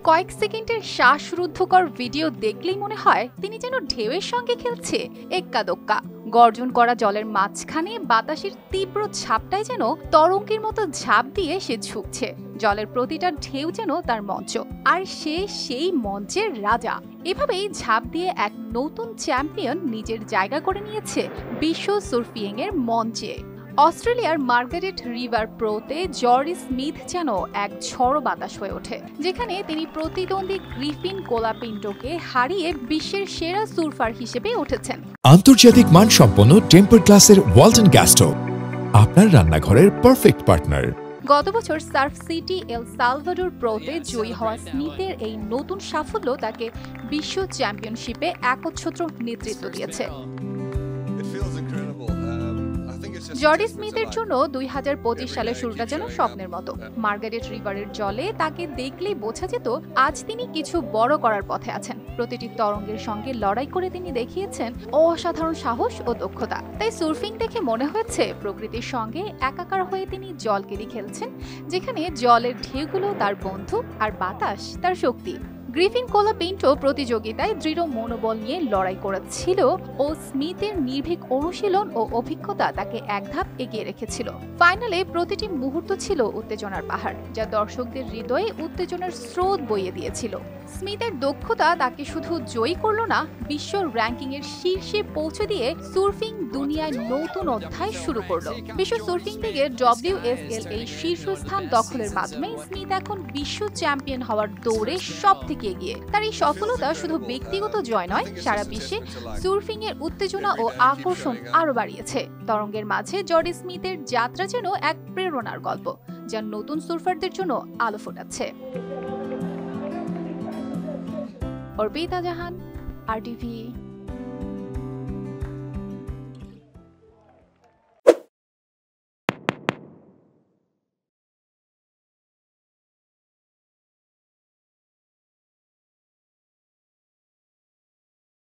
কয়েক সেকেন্ডের শ্বাসরুদ্ধকর ভিডিও দেখলেই মনে হয় তিনি যেন ঢেউয়ের সঙ্গে খেলছে এক্কা দোক্কা। গর্জন করা জলের মাঝখানে বাতাসের তীব্র ঝাপটায় যেন তরঙ্গের মতো ঝাঁপ দিয়ে সে ঝুঁকছে। জলের প্রতিটা ঢেউ যেন তার মঞ্চ, আর সে সেই মঞ্চের রাজা। এভাবেই ঝাঁপ দিয়ে এক নতুন চ্যাম্পিয়ন নিজের জায়গা করে নিয়েছে বিশ্ব সার্ফিং এর মঞ্চে। অস্ট্রেলিয়ার মার্গারেট রিভার প্রোতে জর্ডি স্মিথ যেন এক ঝড়ো বাতাস হয়ে ওঠে, যেখানে তিনি প্রতিদ্বন্দ্বী গ্রিফিন কোলাপিন্টোকে হারিয়ে বিশ্বের সেরা সার্ফার হিসেবে উঠেছেন। আন্তর্জাতিক মানসম্পন্ন টেম্পার গ্লাসের ওয়ালটন গ্যাস স্টোভ, আপনার রান্নাঘরের পারফেক্ট পার্টনার। গত বছর সার্ফ সিটি এল সালভাডোর প্রোতে জয়ী হওয়া স্মিথের এই নতুন সাফল্য তাকে বিশ্ব চ্যাম্পিয়নশিপে একচ্ছত্র নেতৃত্ব দিয়েছে। জর্ডি স্মিথের জন্য 2025 সালের শুরুটা যেন স্বপ্নের মতো। মার্গারেট রিভারের জলে তাকে দেখলেই বোঝা যেত আজ তিনি কিছু বড় করার পথে আছেন। প্রতিটি তরঙ্গের সঙ্গে লড়াই করে তিনি দেখিয়েছেন অসাধারণ সাহস ও দক্ষতা। তাই সার্ফিং দেখে মনে হয়েছে প্রকৃতির সঙ্গে একাকার হয়ে তিনি জলকেলি খেলছেন, যেখানে জলের ঢেউগুলো তার বন্ধু আর বাতাস তার শক্তি। গ্রিফিন কোলাপিন্টো প্রতিযোগিতায় দৃঢ় মনোবল নিয়ে লড়াই করেছিল ও স্মিথের নির্ভীক অনুশীলন ও অভিজ্ঞতা তাকে এক ধাপ এগিয়ে রেখেছিল। ফাইনালে প্রতিটি মুহূর্ত ছিল উত্তেজনার পাহাড়, যা দর্শকদের হৃদয়ে উত্তেজনার স্রোত বইয়ে দিয়েছিল। স্মিথের দক্ষতা তাকে শুধু জয়ী করলো না, বিশ্ব র্যাঙ্কিং এর শীর্ষে পৌঁছে দিয়ে সার্ফিং দুনিয়ায় নতুন অধ্যায় শুরু করলো। বিশ্ব সার্ফিং লিগের WSL এই শীর্ষস্থান দখলের মাধ্যমে স্মিথ এখন বিশ্ব চ্যাম্পিয়ন হওয়ার দৌড়ে সবথেকে এগিয়ে। তার এই সফলতা শুধু ব্যক্তিগত জয় নয়, সারা বিশ্বে সার্ফিং এর উত্তেজনা ও আকর্ষণ আরো বাড়িয়েছে। তরঙ্গের মাঝে জর্ডি স্মিথের যাত্রা যেন এক প্রেরণার গল্প, যা নতুন সার্ফারদের জন্য আলো ফোটাচ্ছে। অর্পিতা জাহান, RTV।